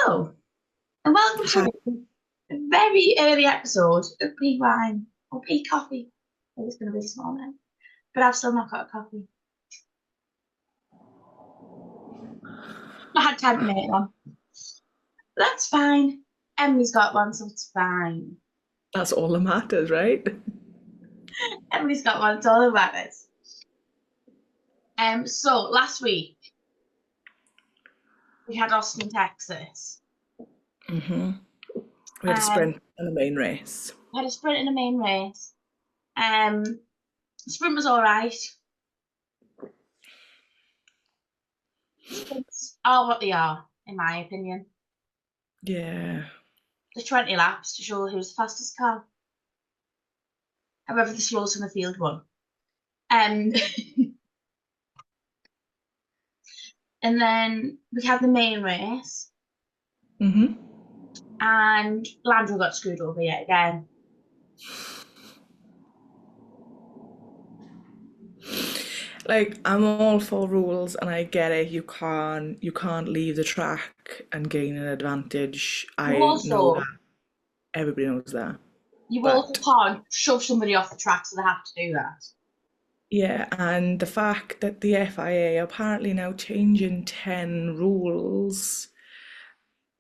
Hello, and welcome Hi. to a very early episode of PWine or P Coffee. I think it's going to be this morning, but I've still not got a coffee. I had time to make one. But that's fine. Emily's got one, so it's fine. That's all that matters, right? Emily's got one, it's all that matters. So last week we had Austin, Texas. hmm We had a Um, sprint and a main race. we had a sprint and a main race. The sprint was all right. Sprints are what they are, in my opinion. Yeah. The 20 laps to show who's the fastest car. However, the slowest on the field won. Um, and then we had the main race, hmm and Landry got screwed over yet again. Like, I'm all for rules and I get it. You can't leave the track and gain an advantage. You I know that. also, Everybody knows that. you also But can't shove somebody off the track, so they have to do that. yeah, and the fact that the FIA are apparently now changing 10 rules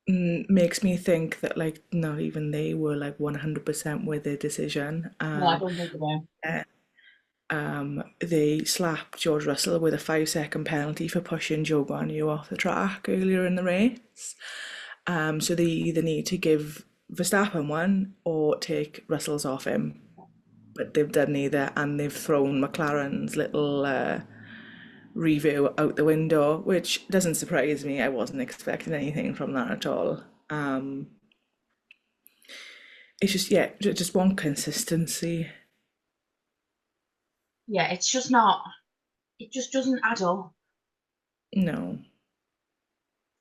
makes me think that like not even they were like 100% with their decision. No, I don't think they were. They slapped George Russell with a 5-second penalty for pushing Joe Guanyu off the track earlier in the race. So they either need to give Verstappen one or take Russell's off him. But they've done neither, and they've thrown McLaren's little review out the window, which doesn't surprise me. I wasn't expecting anything from that at all. It's just, yeah, just one consistency. Yeah, it's just not. It just doesn't add up. No.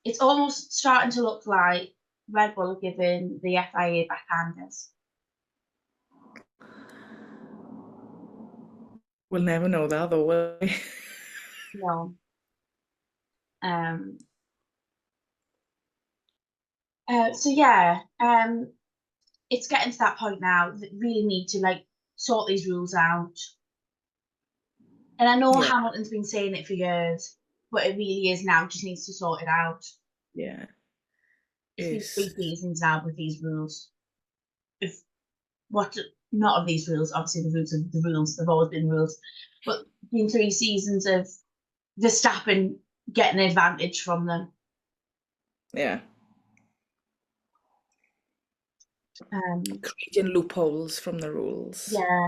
It's almost starting to look like Red Bull are giving the FIA backhanders. We'll never know that though, will we? No. Um. So yeah. It's getting to that point now that we really need to like sort these rules out. And I know Yeah, Hamilton's been saying it for years, but it really is now, just needs to sort it out. yeah. It's been It's 3 seasons now with these rules. If what not of these rules, obviously the rules are the rules, they've always been rules, but been 3 seasons of Verstappen getting advantage from them. yeah, Um, creating loopholes from the rules. yeah,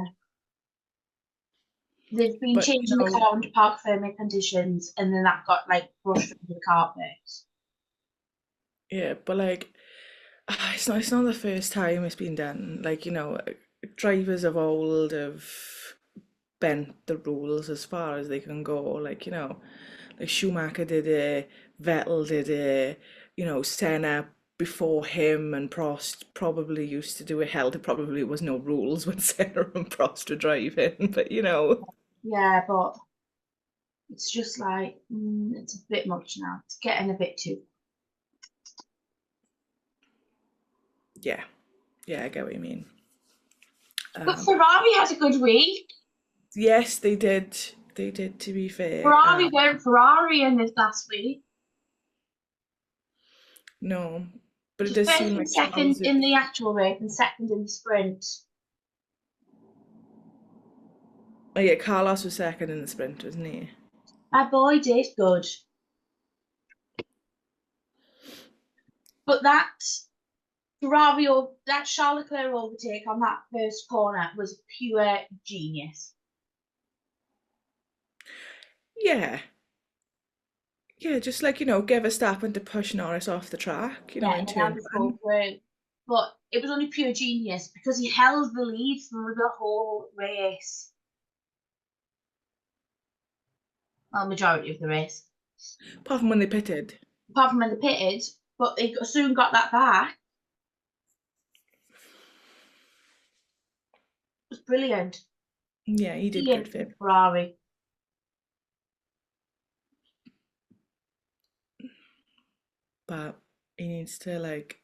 they've been But changing the car under park firming conditions, and then that got like brushed under the carpet. yeah, but like it's not the first time it's been done. Like, drivers of old have bent the rules as far as they can go. Like Schumacher did it, Vettel did it, Senna before him and Prost probably used to do it. Hell, there probably was no rules when Senna and Prost were driving, but Yeah, but it's just like it's a bit much now. It's getting a bit too. yeah, yeah, I get what you mean. But Ferrari had a good week. Yes, they did. They did, to be fair. Ferrari weren't Ferrari in this last week. No, but it Just does first seem and like second Charles in the is. actual race and second in the sprint. Oh yeah, Carlos was second in the sprint, wasn't he? My boy did good. But that Charles Leclerc overtake on that first corner was pure genius. Yeah, yeah, just like give Verstappen to push Norris off the track, Yeah, in and then I'll turn just go one. through. But it was only pure genius because he held the lead through the whole race. Well, majority of the race. Apart from when they pitted. Apart from when they pitted, but they soon got that back. It was brilliant. Yeah, he did good Brilliant for from him. Ferrari. But he needs to like,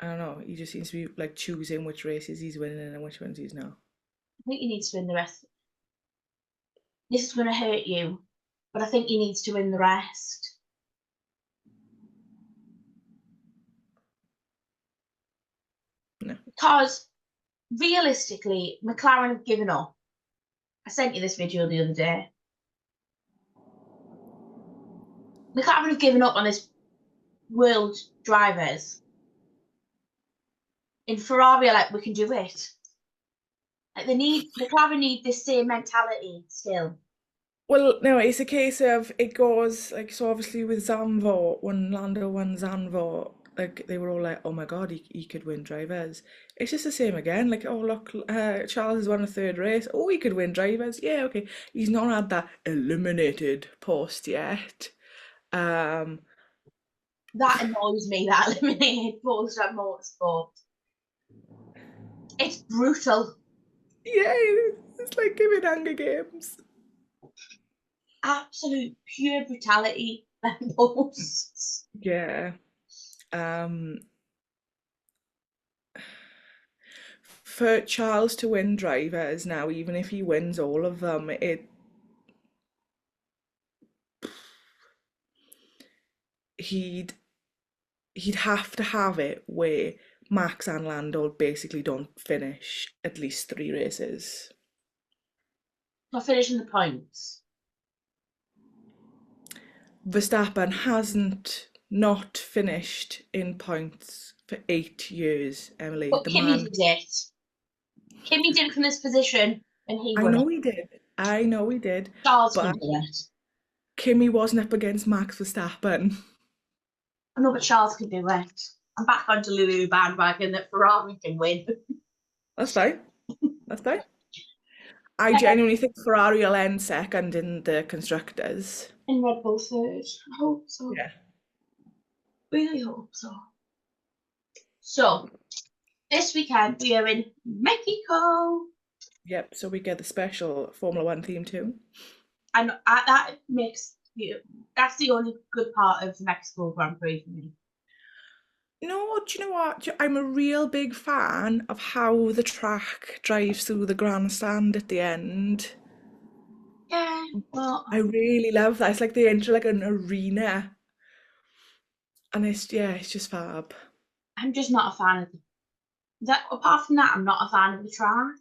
I don't know, he just seems to be like choosing which races he's winning and which ones he's not. I think he needs to win the rest. This is going to hurt you, but I think he needs to win the rest. No. Because realistically, McLaren have given up. I sent you this video the other day. McLaren have given up on this world drivers. In Ferrari, like, we can do it. Like, McLaren need this same mentality still. Well, no, it's a case of it goes like, so obviously with Zanvo, when Lando won Zanvo, like they were all like, oh my God, he could win drivers. It's just the same again. Like, oh look, Charles has won a third race. Oh, he could win drivers. Yeah, okay. He's not had that eliminated post yet. Um, That annoys me, that eliminated post at motorsport. It's brutal. yeah, it's like giving Hunger Games. Absolute pure brutality. Posts. Yeah. Um, for Charles to win drivers now, even if he wins all of them, he'd he'd have to have it where Max and Lando basically don't finish at least 3 races. For finishing the points. Verstappen hasn't not finished in points for 8 years, Emily. But The Kimmy man, did it. Kimmy did it from this position and he I won it. know he did. I know he did. Charles can But do it. Kimmy wasn't up against Max Verstappen. I know, but Charles can do it. I'm back onto Lulu bandwagon that Ferrari can win. That's fine. That's fine. I genuinely think Ferrari will end second in the constructors. And Red Bull third. I hope so. Yeah. Really hope so. So, this weekend we are in Mexico. Yep. So we get the special Formula One theme too. And that makes you, that's the only good part of the Mexico Grand Prix for me. No, do you know what? I'm a real big fan of how the track drives through the grandstand at the end. Yeah, well, I really love that. It's like they enter like an arena, and it's just fab. I'm just not a fan of that. Apart from that, I'm not a fan of the track.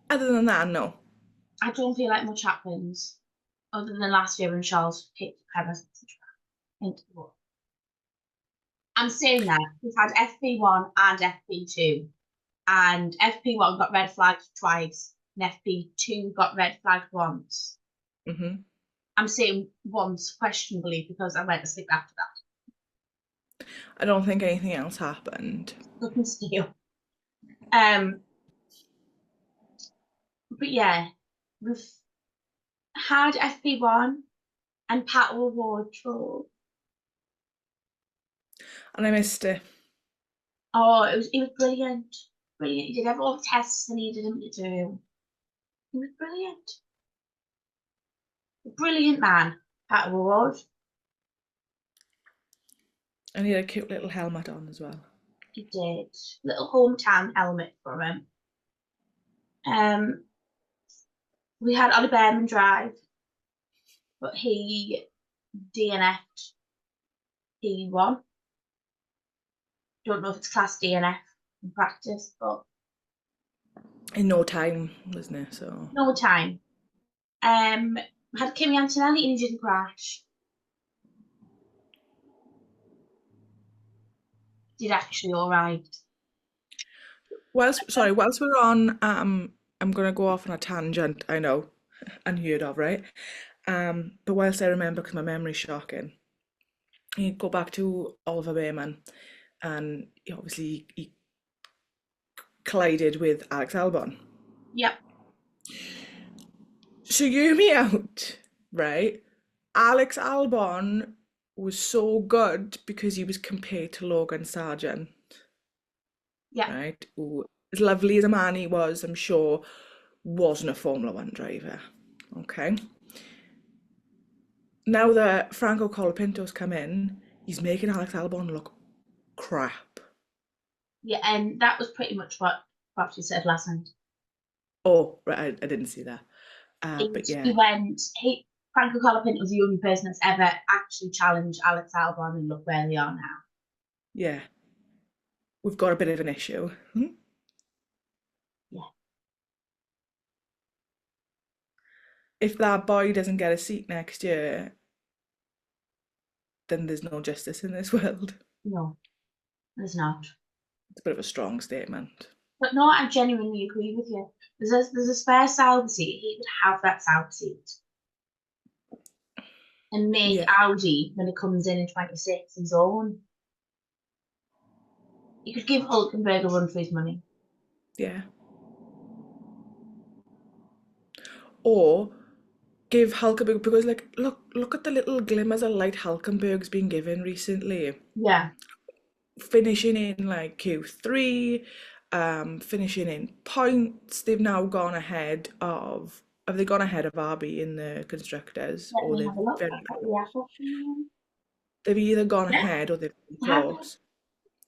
Other than that, no. I don't feel like much happens other than last year when Charles hit Perez off the track into the wall. I'm saying that we've had FP1 and FP2, and FP1 got red flagged twice, and FP2 got red flagged once. hmm I'm saying once questionably because I went to sleep after that. I don't think anything else happened. Looking still. But yeah, we've had FP1 and Pat wardrobe. And I missed it. Oh, it was brilliant. Brilliant. He did all the tests I needed him to do. He was brilliant. A brilliant man, Pat Ward. And he had a cute little helmet on as well. He did. Little hometown helmet for him. We had Ollie Behrman drive, but he DNF'd P1. Don't know if it's class DNF in practice, but In no time, wasn't it? So no time. We had Kimi Antonelli and he didn't crash. Did actually all right. whilst we're on, I'm gonna go off on a tangent. I know, unheard of, right? But whilst I remember, because my memory's shocking, you go back to Oliver Behrman, and obviously he collided with Alex Albon. Yep. So hear me out, right? Alex Albon was so good because he was compared to Logan Sargent, Yep. right? Who, as lovely as a man he was, I'm sure, wasn't a Formula One driver. Okay. Now that Franco Colapinto's come in, He's making Alex Albon look crap. Yeah, and that was pretty much what she said last night. Oh, right, I didn't see that. But He yeah, went, Franco Colapinto was the only person that's ever actually challenged Alex Albon, and look where they are now. yeah, we've got a bit of an issue. Yeah, If that boy doesn't get a seat next year, then there's no justice in this world. no, there's not. It's a bit of a strong statement. But no, I genuinely agree with you. There's a spare Sauber seat. He would have that Sauber seat and make Yeah, Audi, when it comes in 26, his own. He could give Hulkenberg a run for his money. yeah. Or give Hulkenberg, because like look at the little glimmers of light Hulkenberg's been given recently. Yeah, Finishing in like Q3, finishing in points. They've now gone ahead of have they gone ahead of RB in the constructors, let or me they've have a look. very I've got the Apple. they've either gone Yeah, ahead or they've been I have. close.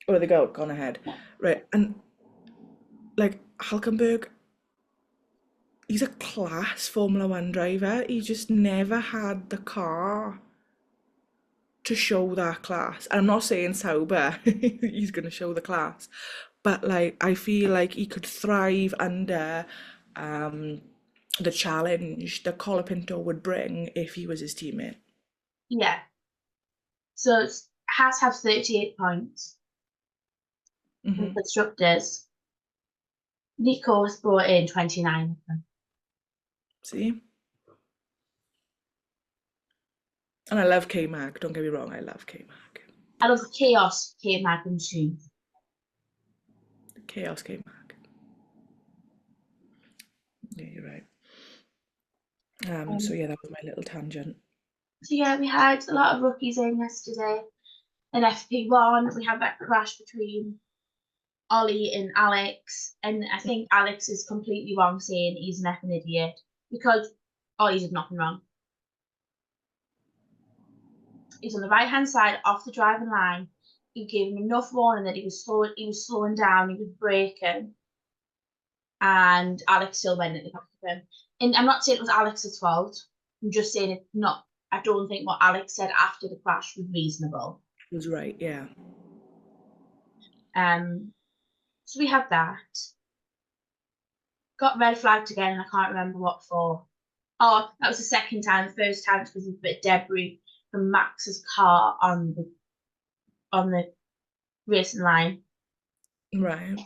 Or they go gone ahead. Right. And like Hulkenberg, he's a class Formula One driver. He just never had the car to show that class. And I'm not saying Sauber, he's going to show the class, but like I feel like he could thrive under um, the challenge that Colapinto would bring if he was his teammate. Yeah. So it has have 38 points in Hmm. constructors. Nico's brought in 29 of them. See? And I love K Mag. Don't get me wrong, I love K Mag. I love the chaos came out in June. Chaos K Mag. Yeah, you're right. So Um, yeah, that was my little tangent. so yeah, we had a lot of rookies in yesterday. In FP1, we had that crash between Ollie and Alex, and I think Alex is completely wrong saying he's an effing idiot because Ollie did nothing wrong. He's on the right hand side off the driving line. He gave him enough warning that he was slowing down, he was braking, and Alex still went at the back of him. And I'm not saying it was Alex's fault. I'm just saying it's not. I don't think what Alex said after the crash was reasonable. He was right, yeah. Um, so we had that. Got red flagged again, and I can't remember what for. Oh, that was the second time. The first time was because of a bit of debris from Max's car on the racing line. Right.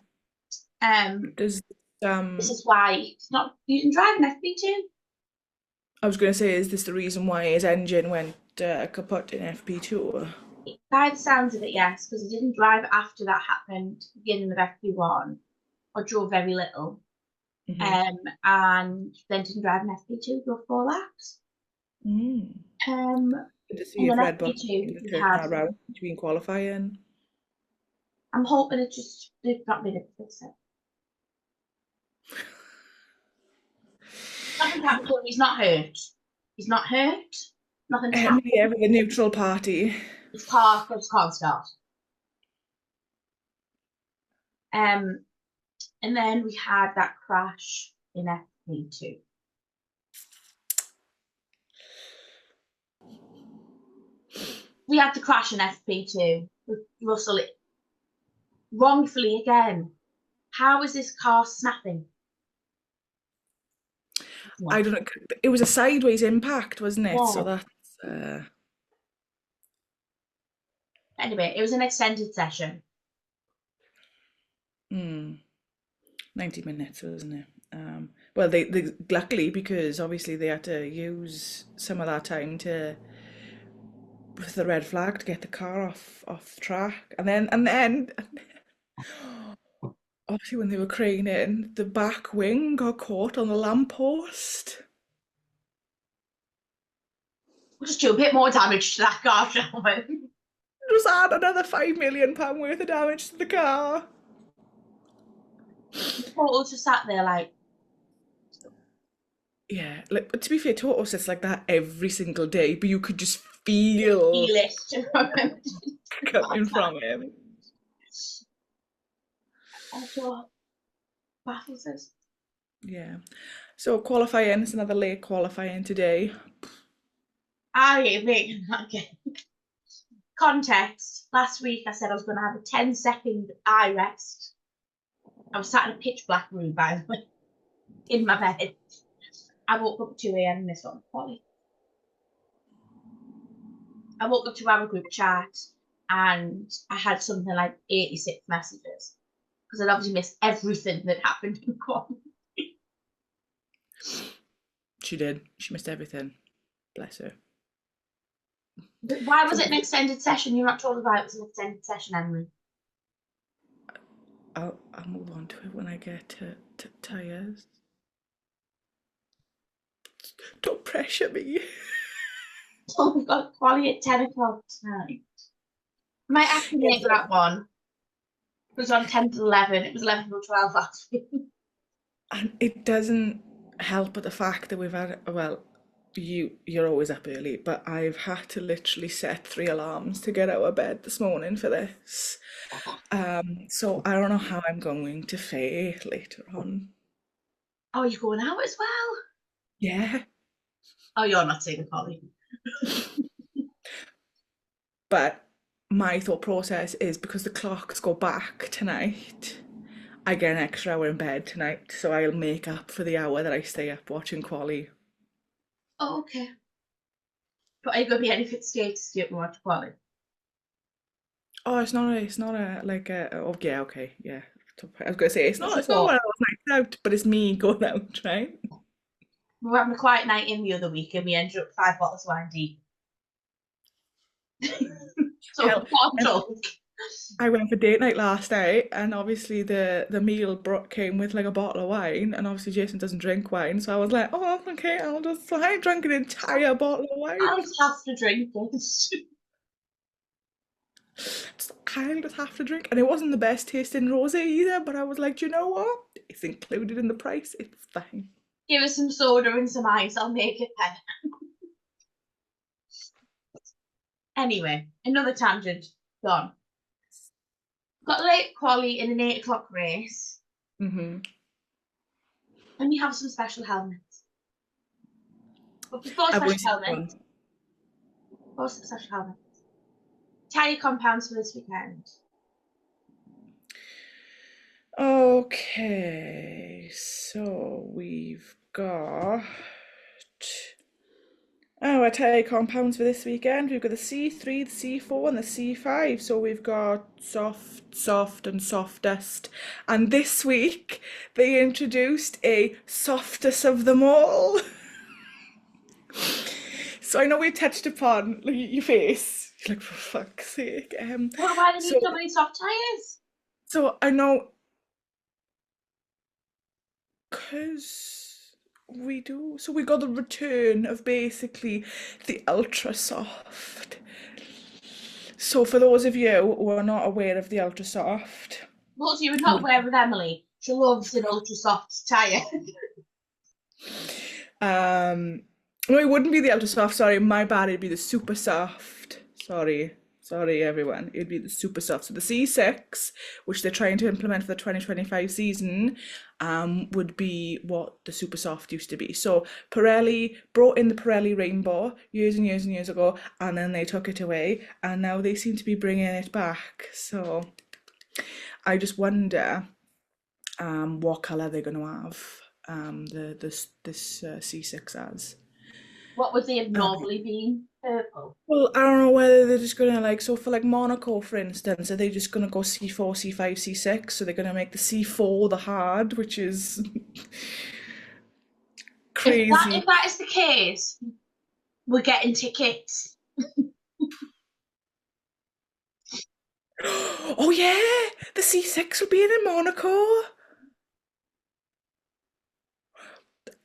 Um, Does this is why it's not you can drive an FP2. I was going to say, is this the reason why his engine went kaput in FP2? By the sounds of it, yes, because he didn't drive after that happened, beginning of FP1, or drove very little. Mm-hmm. And then didn't drive an FP2, drove 4 laps. Mm. Um, Good to see and if then Red Bull FP2, can we turn had, that around between qualifying. I'm hoping it just, they've not been able to fix it. Nothing happened to him, he's not hurt. He's not hurt, nothing's Yeah, happened. with the neutral party. His car just can't start. Um, and then we had that crash in FP2. We had the crash in FP2 with Russell wrongfully again. How is this car snapping? I No. don't know. It was a sideways impact, wasn't it? So Yeah. that's Anyway, it was an extended session. hmm, 90 minutes, wasn't it? Well, they luckily, because obviously they had to use some of that time to with the red flag to get the car off track, and then obviously when they were craning, the back wing got caught on the lamppost. We'll just do a bit more damage to that car, shall we? Just add another £5 million worth of damage to the car. Total just sat there like, Yeah, like, but to be fair, Toto sits like that every single day, but you could just feel Feel it. coming from him. Also, baffles us. Yeah. So qualifying, it's another late qualifying today. I make again. Context. Last week I said I was going to have a 10-second eye rest. I was sat in a pitch black room, by the way, in my bed. I woke up at 2 a.m. and missed on Polly. I woke up to our group chat and I had something like 86 messages because I'd obviously missed everything that happened in quality. She did. She missed everything. Bless her. But why was it an extended session? You're not told about it was an extended session, Emily. I'll move on to it when I get to tyres. Don't pressure me. Oh, we've got quality at 10 o'clock tonight. I might actually make that one. It was on 10 to 11. It was 11 till 12 last week. And it doesn't help with the fact that we've had, well, you're always up early, but I've had to literally set 3 alarms to get out of bed this morning for this. So I don't know how I'm going to fare later on. Oh, you're going out as well? Yeah. Oh, you're not taking Polly. But my thought process is because the clocks go back tonight, I get an extra hour in bed tonight, so I'll make up for the hour that I stay up watching quali. Oh, okay. But are you going to be any fit state to stay up and watch quality? Oh, it's not a like a, oh yeah, okay, yeah. I was gonna say it's not It's one a of those nights out, but it's me going out, right? We were having a quiet night in the other week and we ended up 5 bottles of wine deep. So Hell, I'm drunk. I went for date night last night, and obviously the meal came with like a bottle of wine, and obviously Jason doesn't drink wine, so I was like, oh, okay, so I drank an entire bottle of wine. I'll just have to drink it. I'll just have to drink, and it wasn't the best tasting rosé either, but I was like, do you know what? It's included in the price. It's fine. Give us some soda and some ice. I'll make it better. Anyway, another tangent. Gone. Got late quali in an 8 o'clock race. Mhm. And we have some special helmets. But before I've only special seen helmets, one. tyre compounds for this weekend. Okay, so we've got our tyre compounds for this weekend. We've got the C3, the C4, and the C5. So we've got soft, and softest. And this week they introduced a softest of them all. So I know we touched upon like, your face. You're like, for fuck's sake. Well, why do they so, need so many soft tyres? so I know because we do. So we got the return of basically the ultra soft. So for those of you who are not aware of the ultra soft, Well, you would not aware of Emily. She loves an ultra soft tyre. no, it wouldn't be the ultra soft. Sorry, my bad. It'd be the super soft. Sorry, everyone. It'd be the super soft. So the C6, which they're trying to implement for the 2025 season, would be what the super soft used to be. So Pirelli brought in the Pirelli Rainbow years and years and years ago, and then they took it away, and now they seem to be bringing it back. So I just wonder what colour they're going to have this C6 as. What would they have normally been? Purple. Well, I don't know whether they're just gonna like, so for like Monaco, for instance, are they just gonna go C4, C5, C6? So they're gonna make the C4 the hard, which is crazy. If that is the case, we're getting tickets. Oh yeah, the C6 will be in Monaco.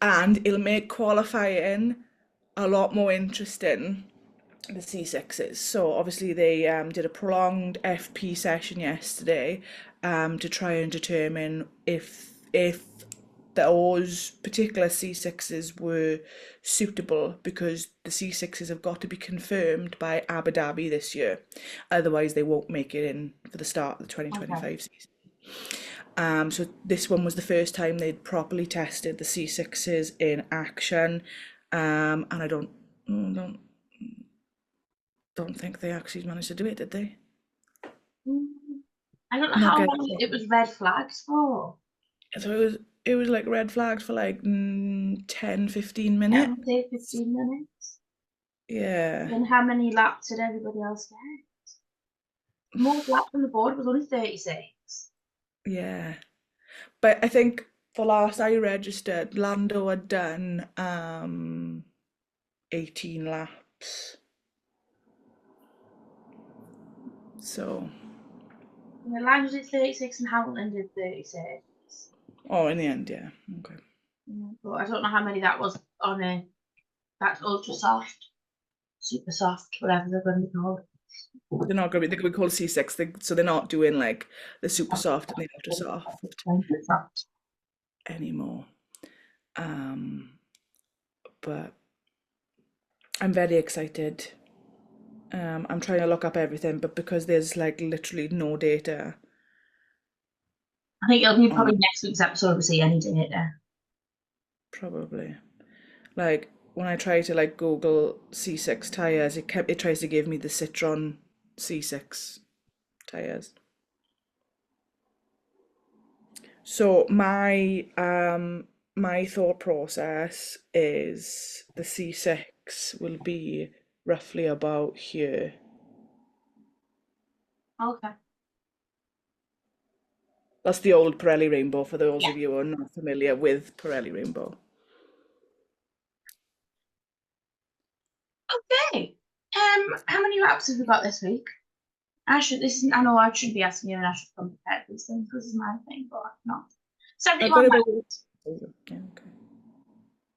And it'll make qualifying a lot more interesting, the C6s. So obviously they did a prolonged FP session yesterday to try and determine if those particular C6s were suitable because the C6s have got to be confirmed by Abu Dhabi this year. Otherwise, they won't make it in for the start of the Okay. 2025 season. So this one was the first time they'd properly tested the C6s in action. And I don't think they actually managed to do it, did they? Mm, I don't know Not how get long it was red flags for. So it was like red flagged for like 10, 15 Yeah, I would minutes. say 15 minutes. Yeah, Then how many laps did everybody else get? Most laps on the board was only 36. yeah. But I think the last I registered, Lando had done 18 laps. So, Yeah, Lang did 36 and Hamilton did 36. oh, in the end, yeah. Okay. Yeah, but I don't know how many that was on that's ultra soft, super soft, whatever they're going to be called. They're gonna be called C6, so they're not doing like the super soft and the ultra soft Soft. anymore. Um, but I'm very excited. I'm trying to look up everything, but because there's like literally no data I think it'll be on probably it, next week's episode we see any data. probably. Like when I try to like Google C6 tires, it tries to give me the Citron C6 tires. So my thought process is the C6 will be roughly about here. Okay. That's the old Pirelli Rainbow for those Yeah. of you who are not familiar with Pirelli Rainbow. Okay. How many laps have we got this week? I know I should be asking you and I should come prepared for these things. This is my thing, but I'm not. I've got 71 it laps. all. Yeah,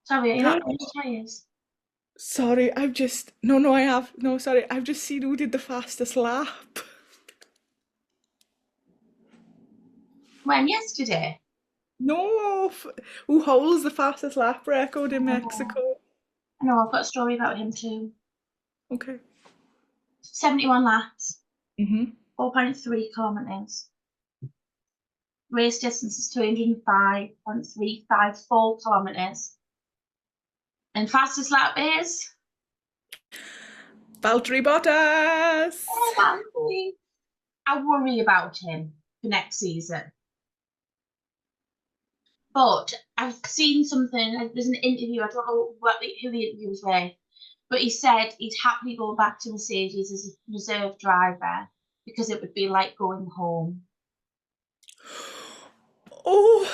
Sorry, you're not okay. doing tires. Sorry, I've just no, I have no. Sorry, I've just seen who did the fastest lap. When yesterday? No, who holds the fastest lap record in Oh, Mexico? I know, I've got a story about him too. Okay. 71 laps, Mhm. 4.3 kilometres. Race distance is 205.354 kilometres. And fastest lap is Valtteri Bottas. Valtteri. I worry about him for next season. But I've seen something, there's an interview, I don't know who the interview was with, but he said he'd happily go back to Mercedes as a reserve driver because it would be like going home. Oh,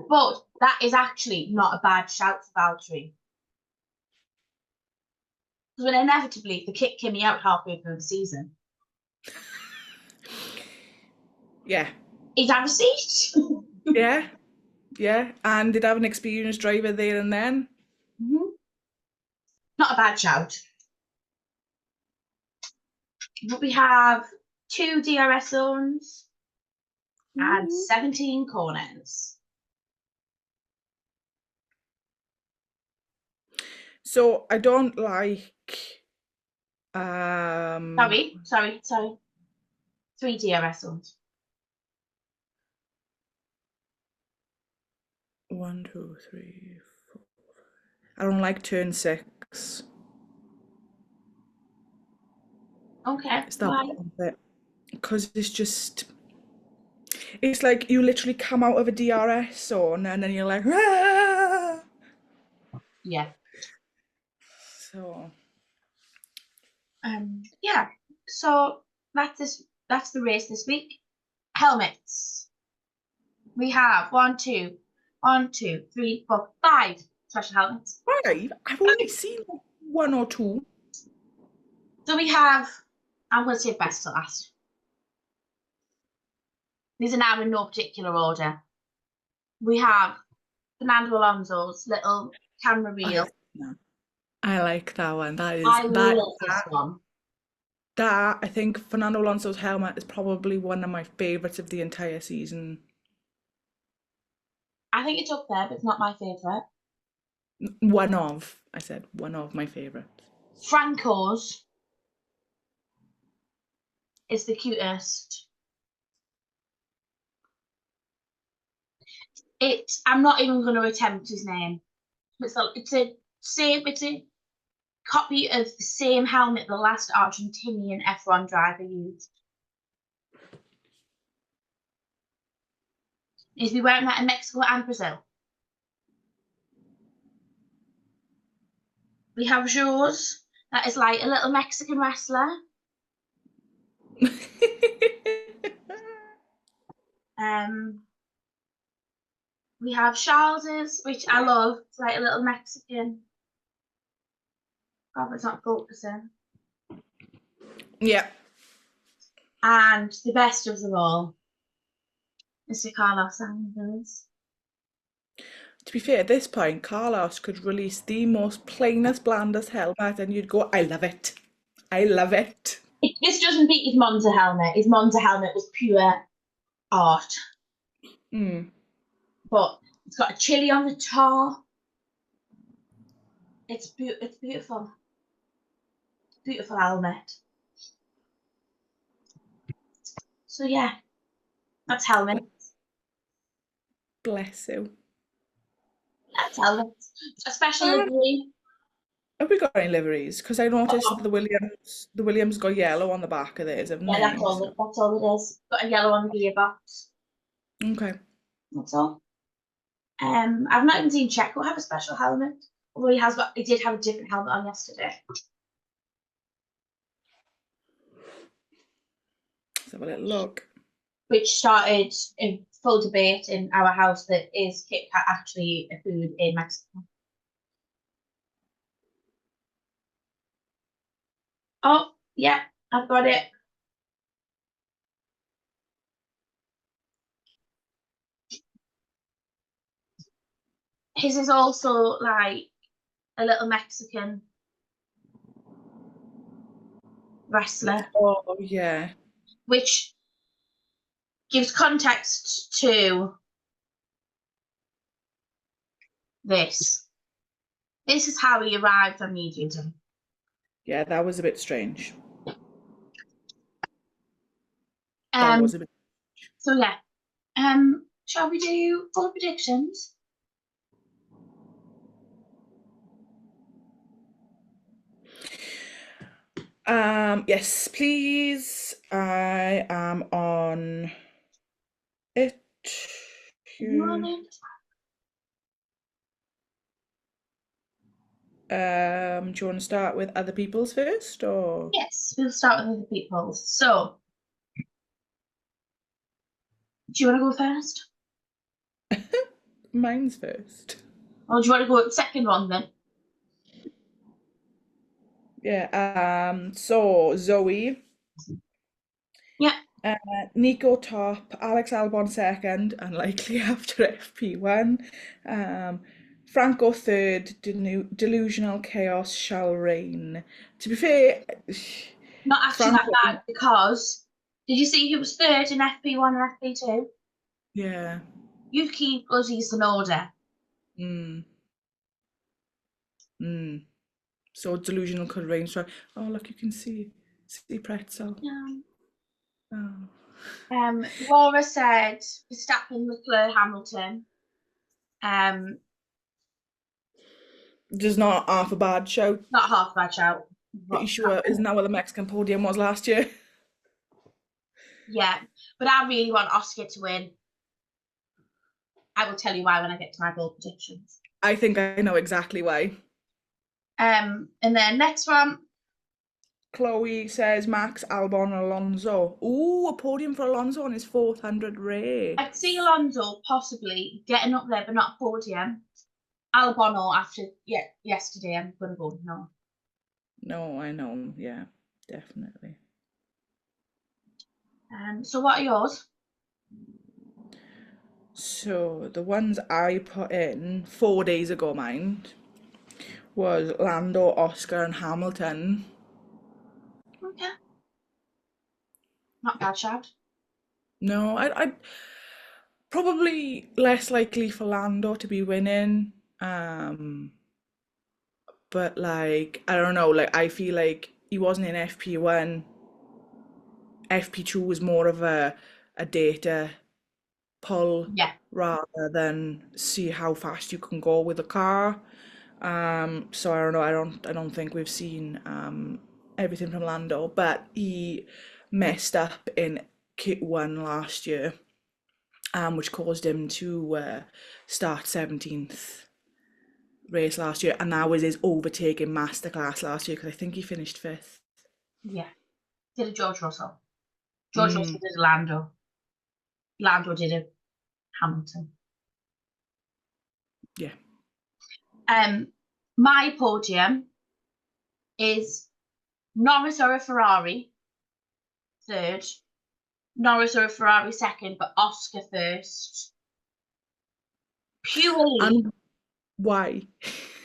But that is actually not a bad shout for Valtteri. Because when inevitably they kicked Kimmy out halfway through the season, yeah, he'd have a seat. yeah, yeah. And did have an experienced driver there and then. Not a bad shout. But we have 2 DRS zones and Ooh. 17 corners. So I don't like um Sorry. 3 DRS zones. 1, 2, 3, 4. I don't like turn 6. Okay, It's that why? bottom bit. Because it's like you literally come out of a DRS zone and then you're like, "Ah!" Yeah. So, Yeah. So that's the race this week. Helmets. We have one, two, three, four, 5 special helmets. 5? I've only seen like 1 or 2. So we have, I'm going to say best to last. These are now in no particular order. We have Fernando Alonso's little camera I reel. like that. I like that one. I That love this one. That, I think Fernando Alonso's helmet is probably one of my favourites of the entire season. I think it's up there, but it's not my favourite. One of, I said, one of my favourites. Franco's is the cutest. I'm not even going to attempt his name. It's a copy of the same helmet the last Argentinian F1 driver used. He's been wearing that in Mexico and Brazil. We have Jules, that is like a little Mexican wrestler. We have Charles's, which I love. It's like a little Mexican. God, it's not focusing. Yeah. And the best of them all, Mr. Carlos Sainz. To be fair, at this point, Carlos could release the most plainest, blandest helmet, and you'd go, I love it. I love it. This doesn't beat his Monza helmet. His Monza helmet was pure art. But it's got a chili on the top. It's beautiful. Beautiful helmet. So yeah, that's helmet. Bless you. That's helmet. A special livery. Have we got any liveries? Because I noticed that the Williams got yellow on the back of theirs, haven't Yeah, they? that's all it is. Got a yellow on the gearbox. Okay. That's all. I've not even seen Checo have a special helmet. Although he did have a different helmet on yesterday. Let's have a little look. Which started a full debate in our house that is Kit Kat actually a food in Mexico. Oh, yeah, I've got it. His is also like a little Mexican wrestler. Oh, yeah. Which gives context to this. This is how he arrived on Media Day. Yeah, that was a bit strange. That was a bit. So yeah. Shall we do full predictions? Yes, please. I am on it. You on it? Do you want to start with other people's first, or? Yes, we'll start with other people's. So, do you want to go first? Mine's first. Or do you want to go with the second one then? Yeah. So Zoe. Yeah. Nico top, Alex Albon second, and likely after FP1. Franco third, delusional chaos shall reign. To be fair, Not actually Franco, that bad because did you see who was third in FP1 and FP2? yeah. Yuki bloody Tsunoda. So delusional could reign. So, oh look, you can see pretzel. Yeah. Oh. Laura said Verstappen, Leclerc, Hamilton. Just not half a bad show. Not half a bad shout. Pretty sure, isn't that what the Mexican podium was last year? Yeah, but I really want Oscar to win. I will tell you why when I get to my goal predictions. I think I know exactly why. And then next one. Chloe says Max, Albon, Alonso. Ooh, a podium for Alonso on his 400 race. I'd see Alonso possibly getting up there, but not a podium. Albon or after yesterday, I'm going to go no. No, I know. Yeah, definitely. So what are yours? So the ones I put in 4 days ago, mind, was Lando, Oscar, and Hamilton. Okay. Not a bad shout. No, I probably less likely for Lando to be winning. But like I don't know, like I feel like he wasn't in FP1. FP2 was more of a data pull Yeah. rather than see how fast you can go with a car. So I don't know. I don't think we've seen everything from Lando, but he messed up in Kit 1 last year, which caused him to start 17th race last year, and that was his overtaking masterclass last year because I think he finished 5th. Yeah. Did a George Russell. George Russell Mm, did a Lando. Lando did a Hamilton. yeah. My podium is Norris or a Ferrari, third. Norris or a Ferrari, second, but Oscar first. Purely, And why?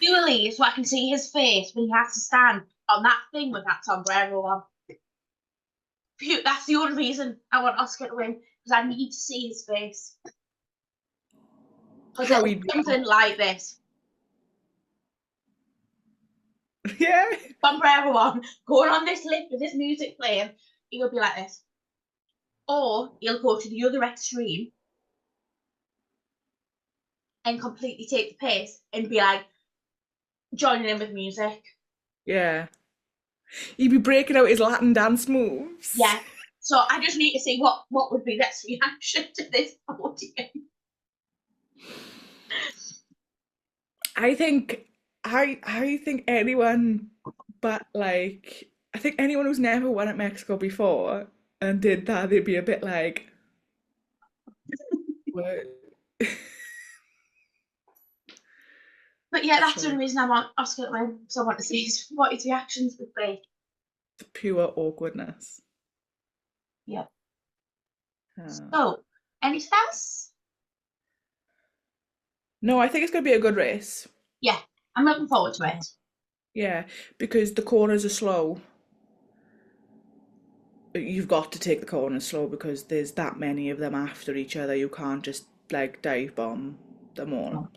purely so I can see his face when he has to stand on that thing with that sombrero on. That's the only reason I want Oscar to win, because I need to see his face. Because How it'll he? be something like this. Yeah. Sombrero on, going on this lift with this music playing, he'll be like this. Or he'll go to the other extreme and completely take the piss and be like joining in with music. Yeah. He'd be breaking out his Latin dance moves. Yeah. So I just need to see what would be this reaction to this podium. I think I think anyone but like I think anyone who's never won at Mexico before and did that, they'd be a bit like, what? But yeah, that's the Sorry, only reason I want Oscar to win. So I want to see what his reactions would be. pure awkwardness. Yeah. Uh, So, anything else? no, I think it's gonna be a good race. Yeah, I'm looking forward to it. Yeah, because the corners are slow. You've got to take the corners slow because there's that many of them after each other. You can't just like dive bomb them all.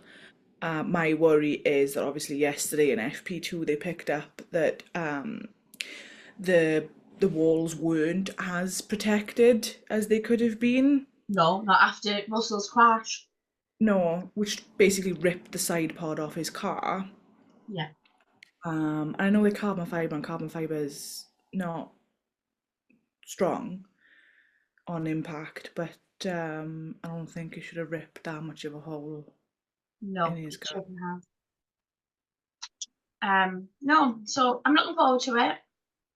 No. My worry is that obviously yesterday in FP2 they picked up that the walls weren't as protected as they could have been. No, not after Russell's crash. No, which basically ripped the side pod off his car. Yeah. And I know they're carbon fibre and carbon fibre is not strong on impact, but I don't think it should have ripped that much of a hole in No, his it car. shouldn't have. No, so I'm looking forward to it.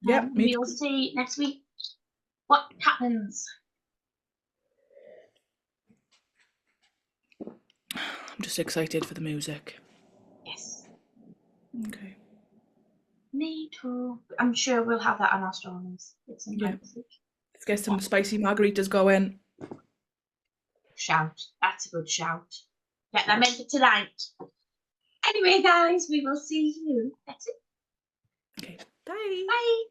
Yep, me We'll too. see next week what happens. I'm just excited for the music. Yes. Okay. Me too. I'm sure we'll have that on our stories at some Yeah. point this week. Let's get some spicy margaritas going. Shout. That's a good shout. Get them in for tonight. Anyway, guys, we will see you next week. Okay. Bye. Bye.